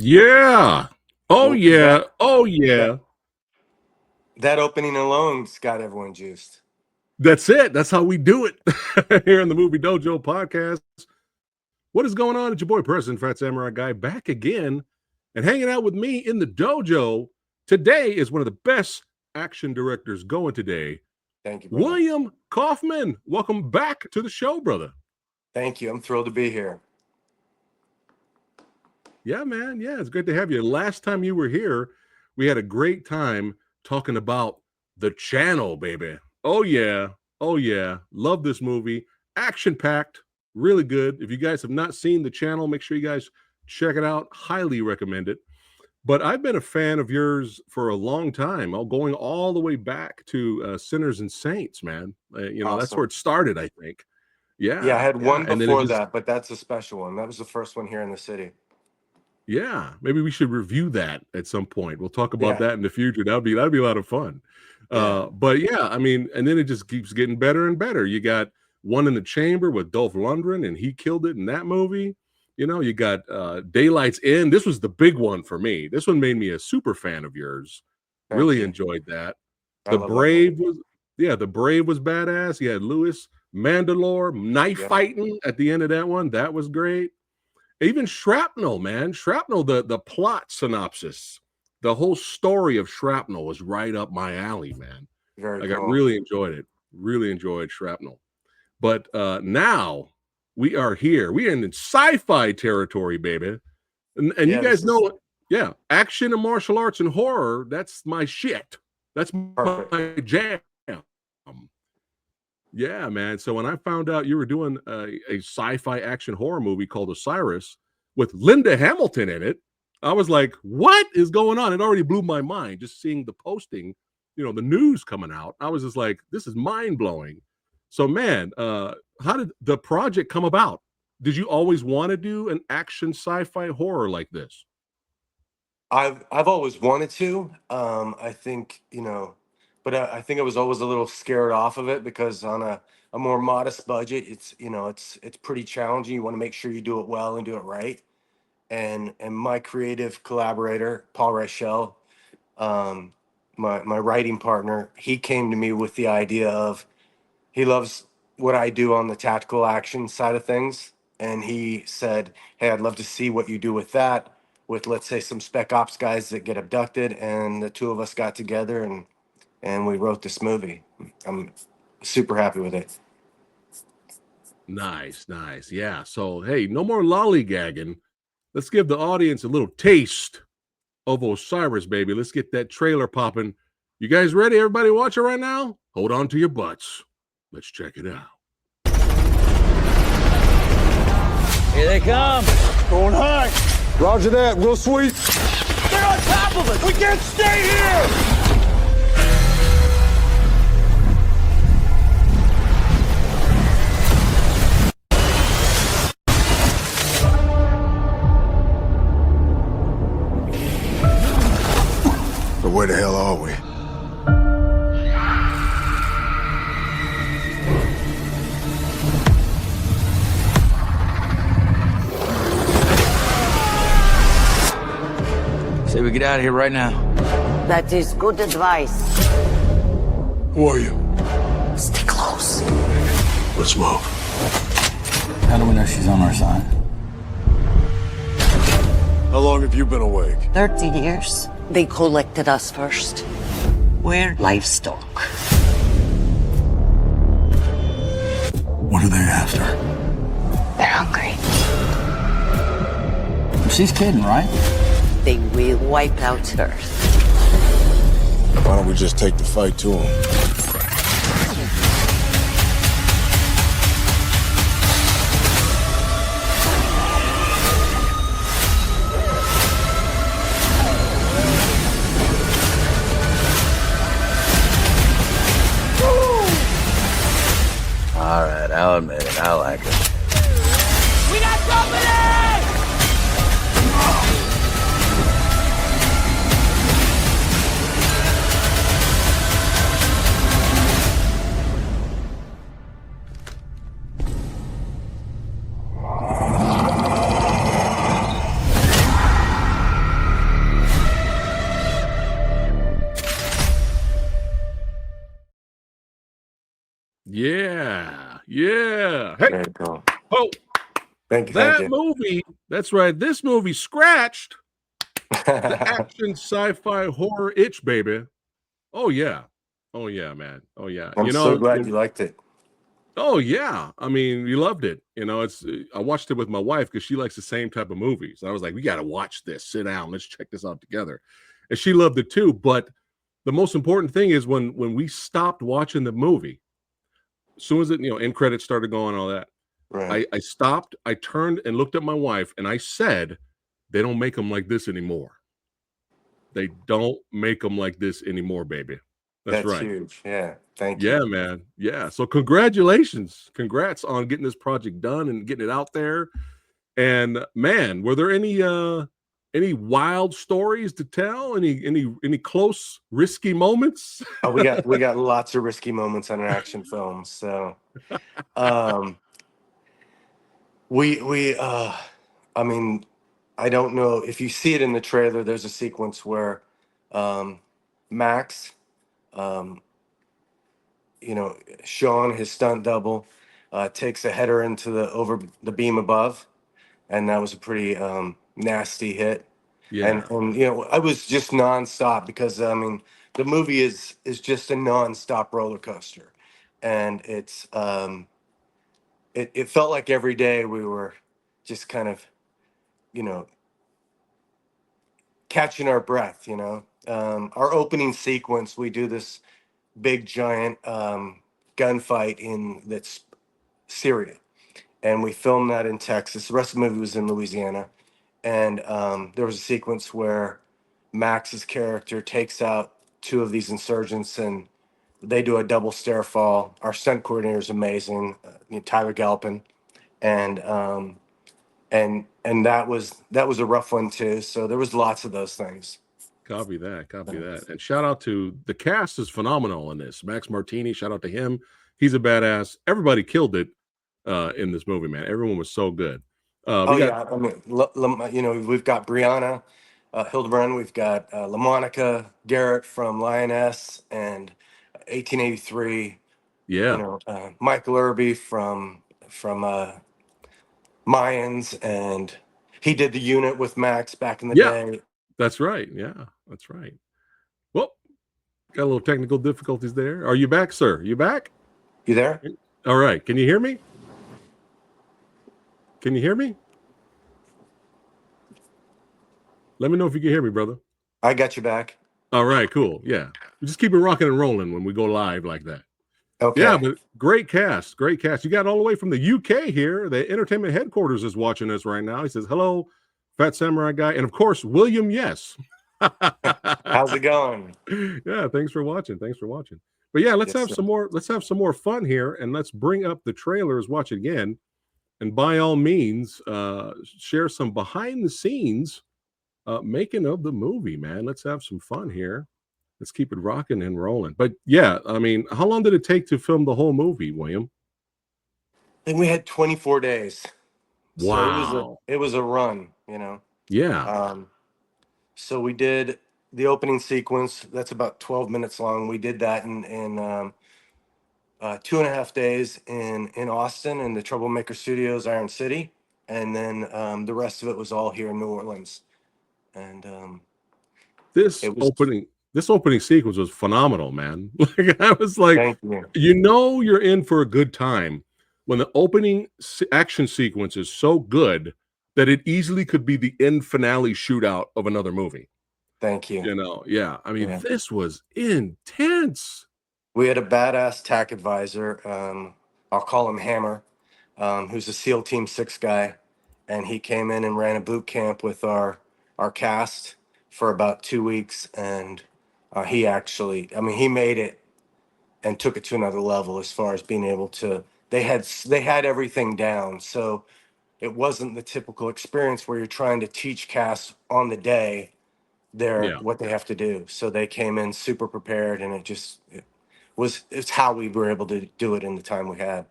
Yeah. Oh yeah. Oh yeah. That opening alone's got everyone juiced. That's it. That's how we do it here in the Movie Dojo podcast. What is going on? It's your boy, President PhatSamuraiGuy, back again and hanging out with me in the dojo. Today is one of the best action directors going today. Thank you, brother. William Kaufman. Welcome back to the show, brother. Thank you. I'm thrilled to be here. Yeah, man. Yeah, it's great to have you. Last time you were here, we had a great time talking about The Channel, baby. Oh, yeah. Oh, yeah. Love this movie. Action-packed. Really good. If you guys have not seen The Channel, make sure you guys check it out. Highly recommend it. But I've been a fan of yours for a long time, going all the way back to Sinners and Saints, man. Awesome. That's where it started, I think. Yeah. Yeah, I had one before just, that, but that's a special one. That was the first one here in the city. Yeah, maybe we should review that at some point. We'll talk about that in the future. That'd be a lot of fun. But yeah, I mean, and then it just keeps getting better and better. You got One in the Chamber with Dolph Lundgren, and he killed it in that movie. You know, you got Daylight's End. This was the big one for me. This one made me a super fan of yours. Really enjoyed that. The Brave was badass. You had Lewis Mandalore knife fighting at the end of that one. That was great. Even Shrapnel, man. Shrapnel, the plot synopsis, the whole story of Shrapnel was right up my alley, man. I really enjoyed it. Really enjoyed Shrapnel. But now we are here. We are in sci-fi territory, baby. And you guys know, action and martial arts and horror, that's my shit. That's my jam. Yeah, man. So when I found out you were doing a sci-fi action horror movie called OSIRIS with Linda Hamilton in it, I was like, what is going on? It already blew my mind just seeing the posting, the news coming out. I was just like, this is mind-blowing. So, man, how did the project come about? Did you always want to do an action sci-fi horror like this? I've always wanted to. I think, but I think I was always a little scared off of it because on a more modest budget, it's pretty challenging. You want to make sure you do it well and do it right. And my creative collaborator, Paul Reichel, my writing partner, he came to me with the idea of he loves what I do on the tactical action side of things. And he said, hey, I'd love to see what you do with that, with, let's say, some spec ops guys that get abducted. And the two of us got together and we wrote this movie. I'm super happy with it. Nice. Yeah. So, hey, no more lollygagging. Let's give the audience a little taste of Osiris, baby. Let's get that trailer popping. You guys ready? Everybody watching right now? Hold on to your butts. Let's check it out. Here they come. Going high. Roger that. Real sweet. They're on top of us. We can't stay here. So where the hell are we? Say we get out of here right now. That is good advice. Who are you? Stay close. Let's move. How do we know she's on our side? How long have you been awake? 30 years. They collected us first. We're livestock. What are they after? They're hungry. She's kidding, right? They will wipe out Earth. Why don't we just take the fight to them? All right, I'll admit it. I like it. We got company! Yeah. Hey, Very cool. oh, Thank you. that movie. That's right. This movie scratched the action sci-fi horror itch, baby. Oh yeah. Oh yeah, man. Oh yeah. I'm so glad you liked it. Oh yeah. I mean, you loved it. It's I watched it with my wife because she likes the same type of movies. I was like, we got to watch this. Sit down. Let's check this out together. And she loved it too. But the most important thing is when we stopped watching the movie, as soon as it, end credits started going, all that, Right. I stopped, I turned and looked at my wife and I said, they don't make them like this anymore. They don't make them like this anymore, baby. That's right. Huge. Yeah. Thank you. Yeah, man. Yeah. So congratulations. Congrats on getting this project done and getting it out there. And man, were there any wild stories to tell? Any close, risky moments? Oh, we got lots of risky moments on an action film. So I mean, I don't know if you see it in the trailer, there's a sequence where Max, Sean, his stunt double, takes a header into over the beam above, and that was a pretty nasty hit. Yeah. And I was just nonstop because I mean the movie is just a nonstop roller coaster, and it felt like every day we were just kind of catching our breath. Our opening sequence, we do this big giant gunfight in that's Syria, and we filmed that in Texas. The rest of the movie was in Louisiana, and there was a sequence where Max's character takes out two of these insurgents, and they do a double stair fall. Our stunt coordinator is amazing, Tyler Galpin, and that was a rough one too. So there was lots of those things. Copy that. And shout out to the cast is phenomenal in this. Max Martini, shout out to him. He's a badass. Everybody killed it in this movie, man. Everyone was so good. I mean, we've got Brianna Hildebrand, we've got LaMonica Garrett from Lioness and 1883. Yeah, Michael Irby from Mayans, and he did the unit with Max back in the day. That's right. Yeah, that's right. Well, got a little technical difficulties there. Are you back, sir? You back? You there? All right. Can you hear me? Can you hear me? Let me know if you can hear me, brother. I got you back. All right, cool. Yeah. We just keep it rocking and rolling when we go live like that. Okay. Yeah, but great cast. Great cast. You got all the way from the UK here. The entertainment headquarters is watching us right now. He says, hello, PhatSamuraiGuy. And of course, William, yes. How's it going? Yeah, thanks for watching. But yeah, let's have some more fun here, and let's bring up the trailers, watch it again. And by all means, share some behind the scenes making of the movie, man. Let's have some fun here. Let's keep it rocking and rolling. But yeah, I mean, how long did it take to film the whole movie, William? I think we had 24 days. Wow. So it was a run, Yeah. So we did the opening sequence. That's about 12 minutes long. We did that in 2.5 days in Austin in the Troublemaker Studios, Iron City. And then the rest of it was all here in New Orleans. And this opening sequence was phenomenal, man. Like I was like, you're in for a good time when the opening action sequence is so good that it easily could be the end finale shootout of another movie. Thank you. Yeah. I mean, this was intense. We had a badass TAC advisor. I'll call him Hammer, who's a SEAL Team 6 guy, and he came in and ran a boot camp with our cast for about 2 weeks, and he made it and took it to another level as far as being able to. They had everything down, so it wasn't the typical experience where you're trying to teach cast on the day what they have to do. So they came in super prepared, and it's how we were able to do it in the time we had.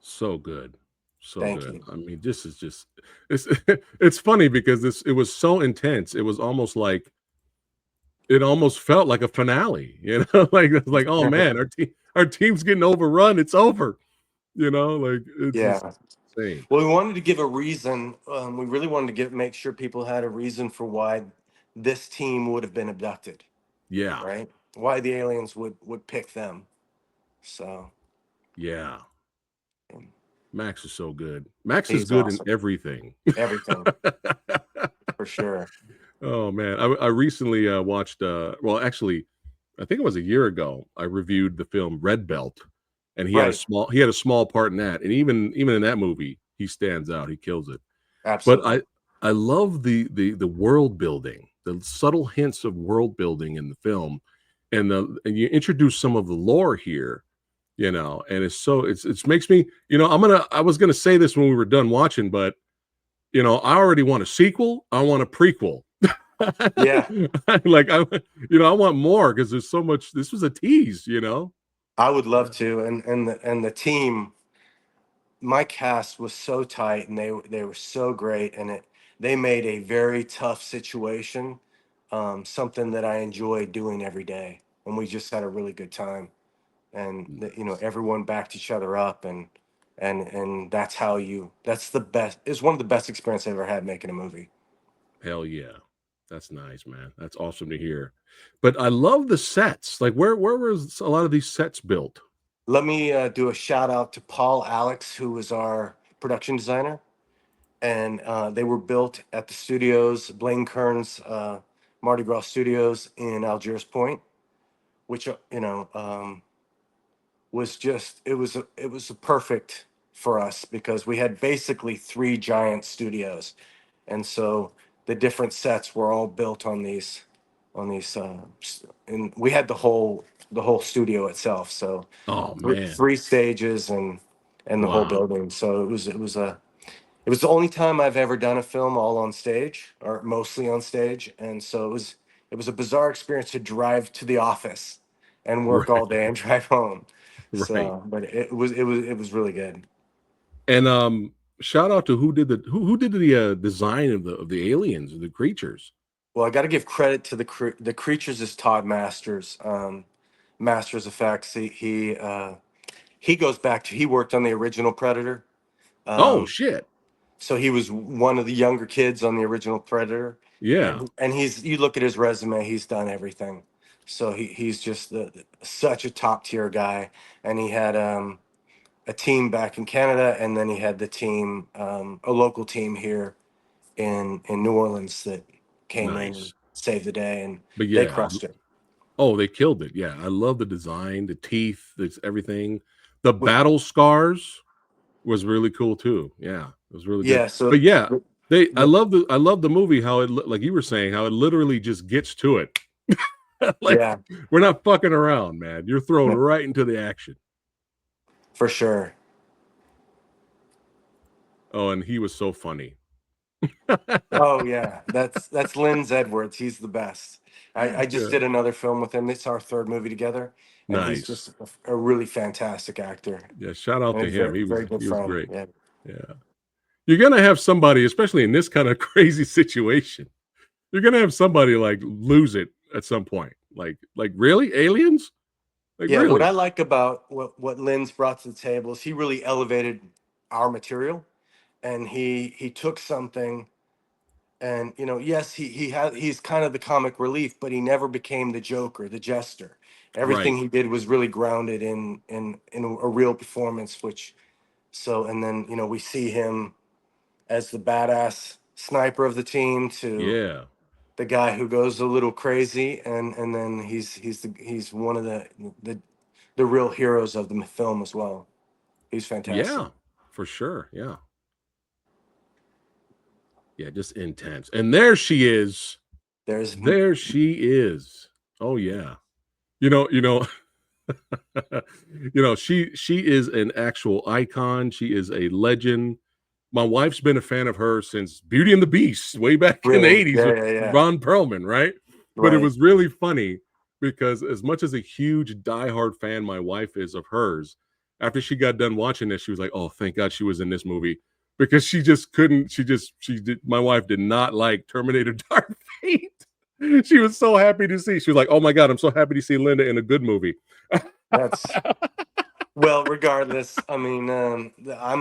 So good. Thank you. I mean, this is just it's funny because it was so intense. It was almost like it almost felt like a finale, you know, like, oh man, our team's getting overrun. It's over, you know, like it's just Yeah. insane. Well, we wanted to give a reason. We really wanted to make sure people had a reason for why this team would have been abducted, Yeah, right? Why the aliens would pick them. So yeah. um, Max is so good. Max is he's good in awesome. everything. Everything for sure. Oh man, I recently watched. Well, actually, I think it was a year ago. I reviewed the film Red Belt, and Right. he had a small part in that. And even in that movie, he stands out. He kills it. But Absolutely. I love the world building, the subtle hints of world building in the film, and you introduce some of the lore here, you know, and it's makes me, you know, I was gonna say this when we were done watching, but you know, I already want a sequel. I want a prequel. Yeah. Like I want more because there's so much. This was a tease, you know. I would love to. And the team, my cast was so tight, and they were so great, and they made a very tough situation something that I enjoy doing every day, and we just had a really good time, and everyone backed each other up, and that's the best. It's one of the best experiences I've ever had making a movie. Hell yeah, that's nice, man. That's awesome to hear. But I love the sets. Like where was a lot of these sets built? Let me do a shout out to Paul Alex, who was our production designer, and they were built at the studios, Blaine Kern's Mardi Gras Studios in Algiers Point, which was just it was a perfect for us because we had basically three giant studios, and so the different sets were all built on these and we had the whole studio itself, so Oh man, three stages and the whole wow, building. So it was the only time I've ever done a film all on stage or mostly on stage, and so it was a bizarre experience to drive to the office and work all right, day and drive home. right. So, but it was really good. And shout out to who did the design of the aliens, the creatures. Well, I got to give credit to the creatures is Todd Masters, Masters Effects. He goes back to he worked on the original Predator. Oh Um, shit, so he was one of the younger kids on the original Predator, yeah, and you look at his resume, he's done everything. So he's just such a top tier guy, and he had a team back in Canada, and then he had the team, a local team here in New Orleans that came in and nice. saved the day, and But they yeah, crushed it. oh, they killed it. Yeah, I love the design, the teeth, that's everything. The With battle scars was really cool too. Yeah, it was really good. yeah, so But yeah, the I love the movie how like you were saying how it literally just gets to it. Like yeah, we're not fucking around, man. You're thrown no, right into the action. for sure. Oh, and he was so funny. Oh yeah, that's Linz Edwards. He's the best. I just Yeah, did another film with him. It's our third movie together, and he's nice. just a really fantastic actor Yeah, shout out and a to him. very very good He was friend. great. Yeah, Yeah. You're gonna have somebody, especially in this kind of crazy situation, you're gonna have somebody like lose it at some point. Like really? Aliens? Like yeah. What I really? like about what Linz brought to the table is he really elevated our material, and he took something. And yes, he's kind of the comic relief, but he never became the Joker, the jester. Everything Right. he did was really grounded in a real performance. And then we see him as the badass sniper of the team to Yeah. the guy who goes a little crazy, and then he's one of the the real heroes of the film as well. He's fantastic. Yeah. For sure. Yeah. Yeah, just intense. And there she is. There's There she is. Oh yeah. You know, she is an actual icon. She is a legend. My wife's been a fan of her since Beauty and the Beast, way back in the really, 80s yeah, with yeah, yeah, Ron Perlman, right? But it right, was really funny because as much as a huge diehard fan my wife is of hers, after she got done watching this, she was like, "Oh, thank God she was in this movie." Because she just couldn't, she did my wife did not like Terminator Dark Fate. She was so happy to see. She was like, "Oh my god, I'm so happy to see Linda in a good movie." That's well, regardless. I mean, I'm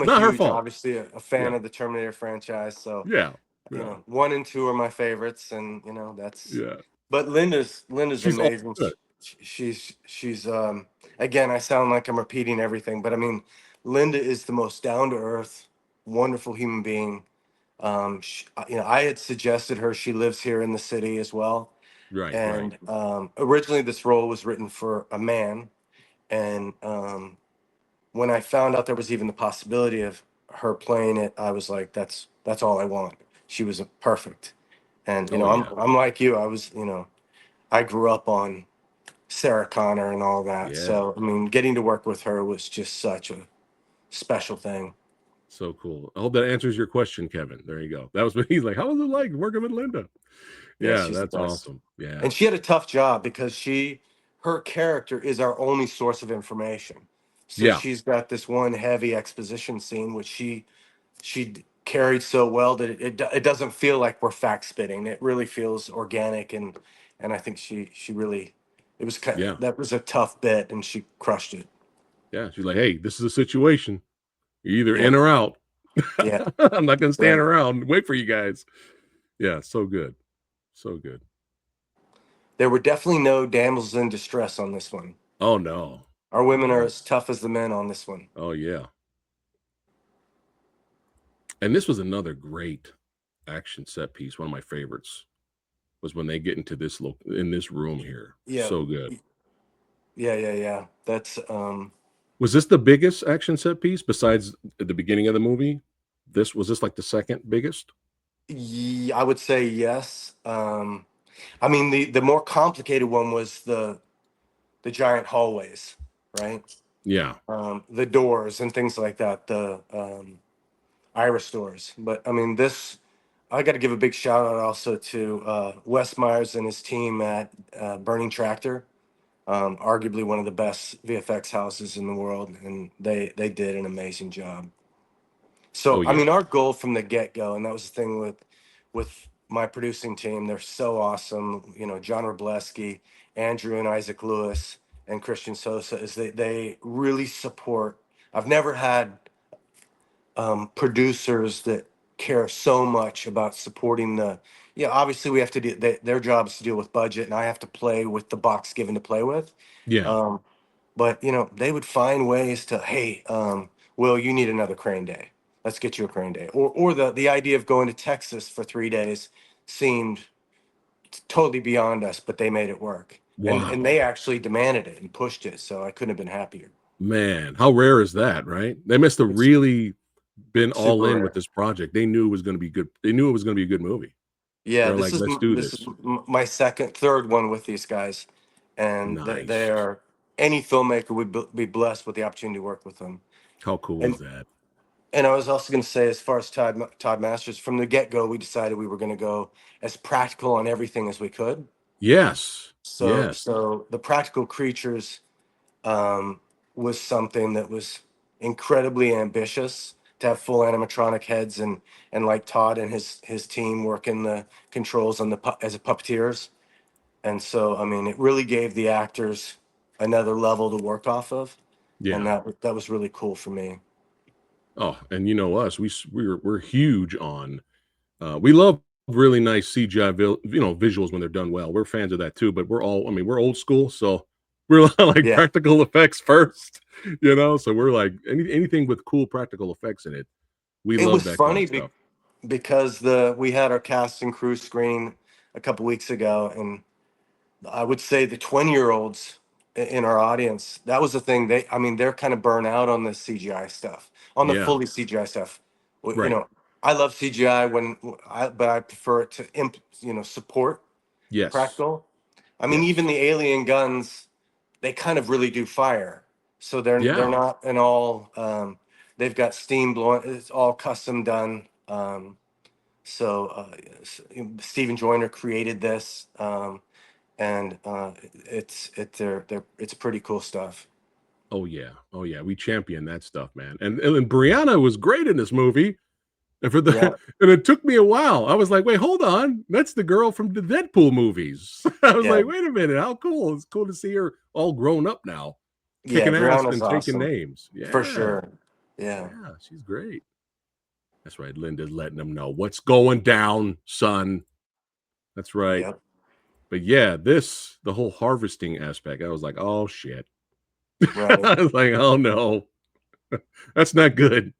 a Not her huge, fault. obviously, a fan Yeah. of the Terminator franchise. So, Yeah. you Yeah. know, 1 and 2 are my favorites, and that's. Yeah. But Linda's She's all amazing. good. She's again. I sound like I'm repeating everything, but I mean, Linda is the most down to earth, wonderful human being. I had suggested her. She lives here in the city as well, Right, right. and originally this role was written for a man, and when I found out there was even the possibility of her playing it, I was like, that's all I want. She was perfect, and Oh, yeah. I'm like you. I grew up on Sarah Connor and all that. Yeah. So I mean, getting to work with her was just such a special thing. So cool. I hope that answers your question, Kevin. There you go. That was what he's like, "How was it like working with Linda?" Yeah, Yeah, she's the that's best. awesome. Yeah. And she had a tough job because her character is our only source of information. So Yeah. she's got this one heavy exposition scene, which carried so well that it doesn't feel like we're fact spitting. It really feels organic, and I think she really Yeah. that was a tough bit, and she crushed it. Yeah. She's like, "Hey, this is a situation. You're either Yeah, in or out. yeah, I'm not gonna stand right. around and wait for you guys." Yeah, so good. So good. There were definitely no damsels in distress on this one. Oh, no. Our women are No. as tough as the men on this one. Oh, yeah. And this was another great action set piece. One of my favorites was when they get into in this room here. Yeah, So good. yeah. That's Was this the biggest action set piece besides at the beginning of the movie? Was this like the second biggest? I would say yes. I mean, the more complicated one was the giant hallways, right? Yeah. The doors and things like that, the iris doors. But I mean, I got to give a big shout out also to Wes Myers and his team at Burning Tractor, arguably one of the best VFX houses in the world, and they did an amazing job. Oh, So I yeah. mean, our goal from the get go, and that was the thing with my producing team. They're so awesome. John Robleski, Andrew and Isaac Lewis, and Christian Sosa is they really support. I've never had producers that care so much about supporting obviously we have to do their job is to deal with budget, and I have to play with the box given to play with. Yeah. um, but they would find ways to, hey, Will, you need another crane day, let's get you a crane day, or the idea of going to Texas for 3 days seemed totally beyond us, but they made it work, and Wow. they actually demanded it and pushed it, so I couldn't have been happier. Man, how rare is that, right? They must have It's really been all super in with rare. this project. They knew it was going to be good. They knew it was going to be a good movie. Yeah, They're like, "Let's do this is this." my third one with these guys, and they Nice. are, any filmmaker would be blessed with the opportunity to work with them. How cool is And that? and I was also going to say, as far as Todd Masters, from the get go, we decided we were going to go as practical on everything as we could. Yes. Yes. So the practical creatures um, was something that was incredibly ambitious to have full animatronic heads, and like Todd and his team working the controls on as a puppeteers. And so, I mean, it really gave the actors another level to work off of, and Yeah. that was really cool for me. Oh, and you know us, we're huge on we love really nice CGI visuals when they're done well. We're fans of that too, but we're old school, so we're like Yeah, practical effects first, so we're like anything with cool practical effects in it. We it love was that kind of funny stuff. because we had our cast and crew screening a couple weeks ago, and I would say the 20-year-olds in our audience, that was the thing. I mean, they're kind of burnt out on the CGI stuff, on the Yeah. fully CGI stuff. Right. I love CGI but I prefer it to support Yes. practical. I mean, Yes. even the alien guns, they kind of really do fire. So they're Yeah. not an all. They've got steam blowing. It's all custom done. So Stephen Joyner created this, and it's pretty cool stuff. Oh yeah. Oh yeah. We champion that stuff, man. And Brianna was great in this movie. And for the and it took me a while. I was like, wait, hold on. That's the girl from the Deadpool movies. I was like, wait a minute, how cool. It's cool to see her all grown up now, kicking ass Brianna's and taking awesome. names. Yeah. For sure. Yeah. Yeah, she's great. That's right. Linda's letting them know what's going down, son. That's right. Yep. But yeah, the whole harvesting aspect, I was like, oh shit. Right. I was like, oh no. That's not good.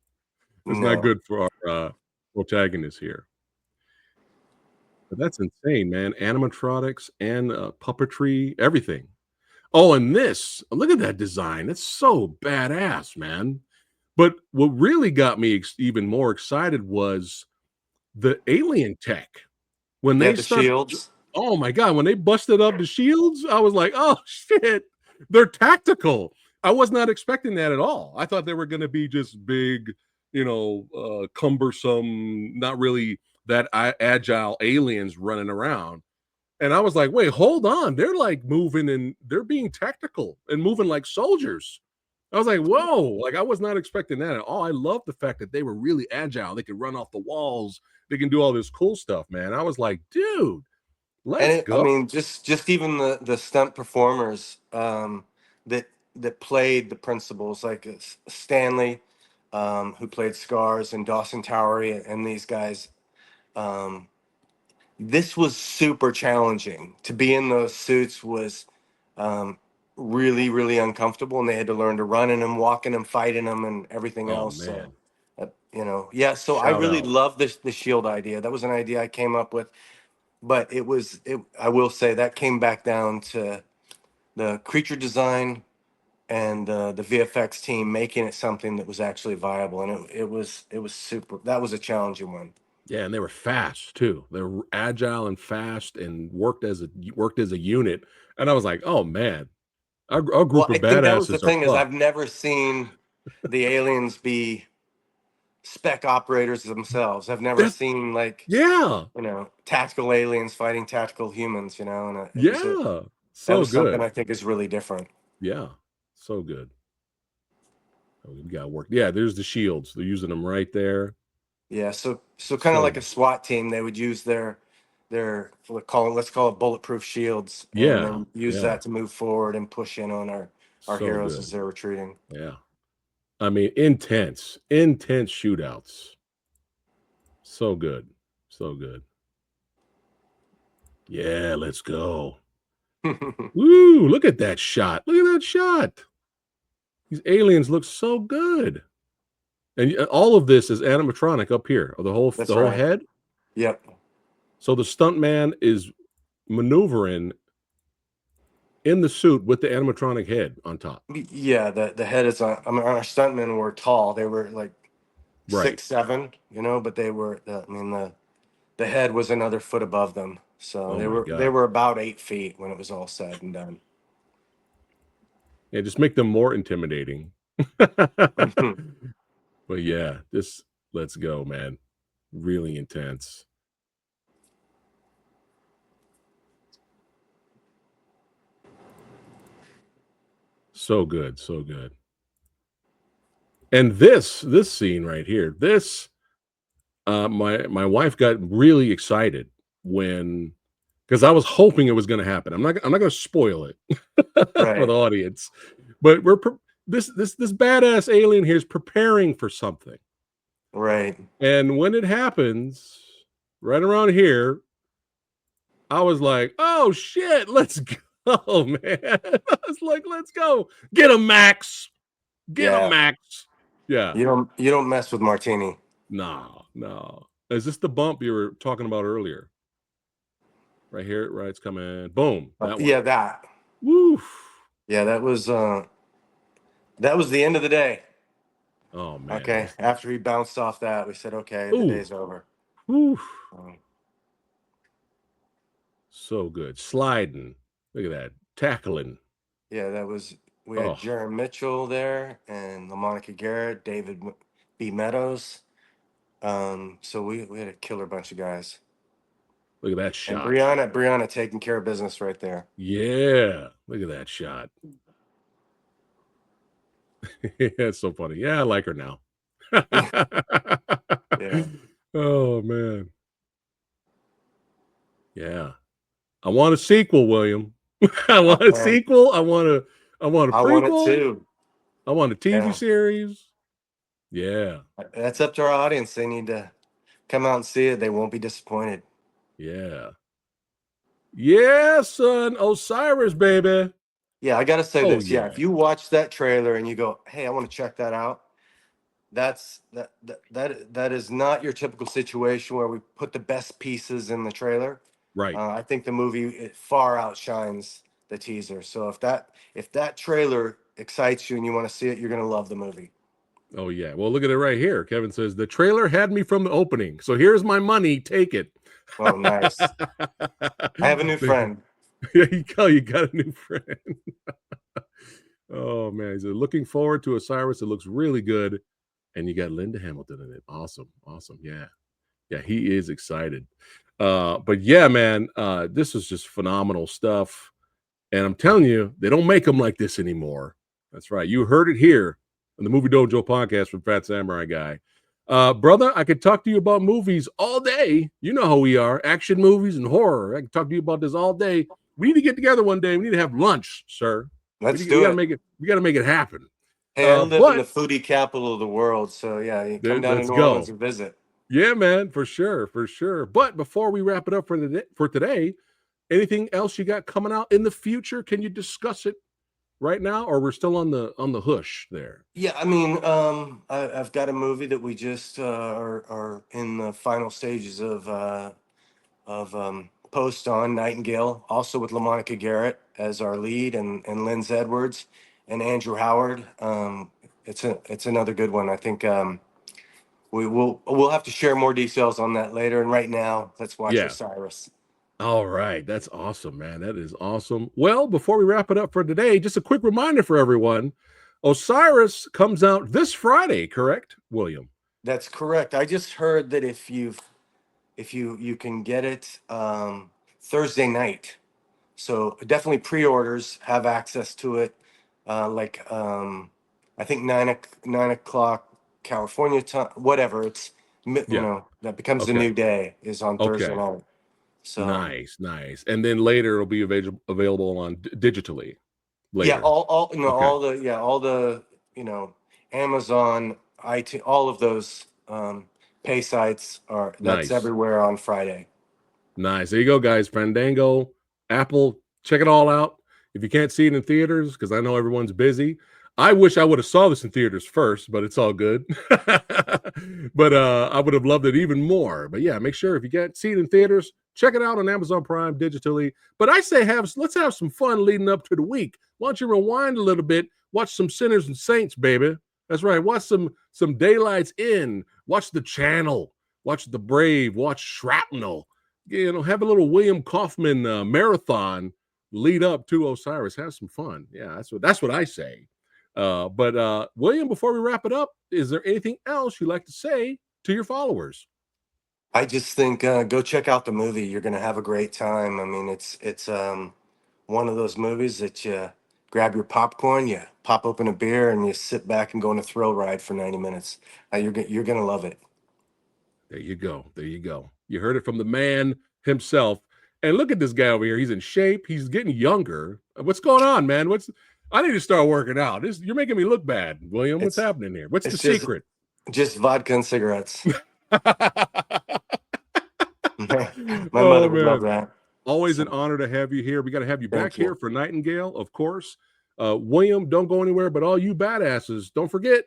It's not No. good for our protagonist here. But that's insane, man. Animatronics and puppetry, everything. Oh, and this, look at that design. It's so badass, man. But what really got me even more excited was the alien tech. When Yeah, they the start, shields. oh my God, when they busted up the shields, I was like, oh shit, they're tactical. I was not expecting that at all. I thought they were going to be just big, cumbersome, not really that agile aliens running around. And I was like, wait, hold on. They're like moving and they're being tactical and moving like soldiers. I was like, whoa, like I was not expecting that at all. I love the fact that they were really agile. They could run off the walls. They can do all this cool stuff, man. I was like, dude, let's I go. mean, just even the stunt performers that played the principals, like Stanley, who played Scars, and Dawson Towery, and these guys. Um, this was super challenging. To be in those suits was um, really, really uncomfortable, and they had to learn to run in them, walk in them, fight in them, and everything Oh else. So, man. yeah. So I Shout really out. love the shield idea. That was an idea I came up with, but I will say that came back down to the creature design and the VFX team making it something that was actually viable, and it was super. That was a challenging one. Yeah, and they were fast too. They were agile and fast and worked as a unit. And I was like, oh man, our Well, group of I think that was the badasses are thing, is fucked. I've never seen the aliens be spec operators themselves. I've never That's seen, like, yeah. tactical aliens fighting tactical humans. And Yeah. that So was something good. I think is really different. Yeah. So good. Oh, we got work. Yeah, there's the shields. They're using them right there. Yeah, so kind of So like a SWAT team, they would use their let's call it bulletproof shields, and yeah. then use Yeah. that to move forward and push in on our So heroes good. as they're retreating. Yeah. I mean, intense shootouts. So good. So good. Yeah, let's go. Woo, look at that shot. Look at that shot. These aliens look so good. And all of this is animatronic up here. The whole That's the whole right. head. Yep. So the stuntman is maneuvering in the suit with the animatronic head on top. Yeah, the head is on. I mean, our stuntmen were tall. They were like Right. 6'7", but they were. The head was another foot above them, so Oh they my were they God. were about 8 feet when it was all said and done. Yeah, just make them more intimidating. But yeah, let's go, man. Really intense. So good, so good. And this scene right here, my wife got really excited when because I was hoping it was going to happen. I'm not going to spoil it for Right, the audience, but this badass alien here is preparing for something, right. and when it happens, right around here, I was like, "Oh shit, let's go, man!" I was like, "Let's go, get him, Max, get him, Yeah, Max." Yeah, you don't mess with Martini. no, no. Is this the bump you were talking about earlier? Right here, right? It's coming. Boom, that one. Yeah, that. Woo. Yeah, that was the end of the day. Oh man, Okay, after he bounced off that, we said, okay, the ooh, day's over. woo. Um, So good. Sliding. Look at that. Tackling. yeah, we had Oh, Jaron Mitchell there, and LaMonica Garrett, David B. Meadows. So we had a killer bunch of guys, look at that and shot. Brianna taking care of business right there. Yeah, look at that shot. It's so funny. Yeah, I like her now. Yeah. Oh man. Yeah. I want a sequel, William. I want a Man, sequel. I want a I want it prequel. too. I want a TV Yeah, series. Yeah. that's up to our audience. They need to come out and see it. They won't be disappointed. Yeah. Yeah, son. Osiris, baby. Yeah, I gotta say Oh this. Yeah, yeah. if you watch that trailer and you go, "Hey, I want to check that out," that is not your typical situation where we put the best pieces in the trailer. Right. I think the movie it far outshines the teaser. So if that trailer excites you and you want to see it, you're gonna love the movie. Oh yeah. Well, look at it right here. Kevin says the trailer had me from the opening. So here's my money. Take it. Oh, nice. I have a new friend. Yeah, you got a new friend. Oh man, he said looking forward to Osiris. It looks really good. And you got Linda Hamilton in it. Awesome. Awesome. Yeah. Yeah, he is excited. But yeah, man, this is just phenomenal stuff. And I'm telling you, they don't make them like this anymore. That's right. You heard it here on the Movie Dojo podcast from Fat Samurai Guy. Brother, I could talk to you about movies all day. You know how we are, action movies and horror. I can talk to you about this all day. We need to get together one day. We need to have lunch, sir. Let's We do gotta it. make it. We gotta make it happen. Hey, I live in the But foodie capital of the world, so yeah, you come down to let's New Orleans go. and visit. Yeah, man, for sure, for sure. But before we wrap it up for today, anything else you got coming out in the future? Can you discuss it right now, or we're still on the hush there? Yeah, I mean, I've got a movie that we just are in the final stages of post on Nightingale, also with LaMonica Garrett as our lead, and Linz Edwards and Andrew Howard. It's another good one. I think we'll have to share more details on that later. And right now, let's watch Yeah. Osiris. All right. That's awesome, man. That is awesome. Well, before we wrap it up for today, just a quick reminder for everyone. Osiris comes out this Friday, correct, William? That's correct. I just heard that if you can get it Thursday night. So definitely pre-orders have access to it. I think 9 o'clock California time, whatever. It's Yeah. that becomes the Okay. new day is on Thursday Okay. night. So Nice, nice. And then later it'll be available on digitally yeah, later. all Okay. all the Amazon, iTunes, all of those pay sites that's Nice. everywhere on Friday. Nice. There you go, guys. Fandango, Apple, check it all out. If you can't see it in theaters, because I know everyone's busy. I wish I would have saw this in theaters first, but it's all good. But I would have loved it even more. But yeah, make sure if you can't see it in theaters, check it out on Amazon Prime digitally. But I say let's have some fun leading up to the week. Why don't you rewind a little bit, watch some Sinners and Saints, baby. That's right. Watch some Daylights In. Watch The Channel. Watch The Brave. Watch Shrapnel. Have a little William Kaufman marathon lead up to Osiris. Have some fun. Yeah, that's what I say. But William, before we wrap it up, is there anything else you'd like to say to your followers? I just think go check out the movie. You're gonna have a great time. I mean, it's one of those movies that you grab your popcorn, you pop open a beer, and you sit back and go on a thrill ride for 90 minutes. You're gonna love it. There you go. There you go. You heard it from the man himself. And look at this guy over here. He's in shape. He's getting younger. What's going on, man? I need to start working out. You're making me look bad, William. What's happening here? What's the secret? Just vodka and cigarettes. My Oh, mother would love man. that. Always an honor to have you here. We got to have you back Thank you. here for Nightingale, of course. William, don't go anywhere. But all you badasses, don't forget,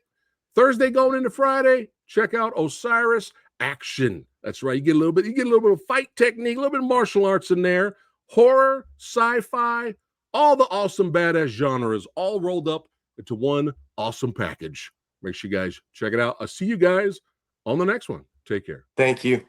Thursday going into Friday, check out Osiris Action. That's right. You get a little bit of fight technique, a little bit of martial arts in there, horror, sci-fi, all the awesome badass genres, all rolled up into one awesome package. Make sure you guys check it out. I'll see you guys on the next one. Take care. Thank you.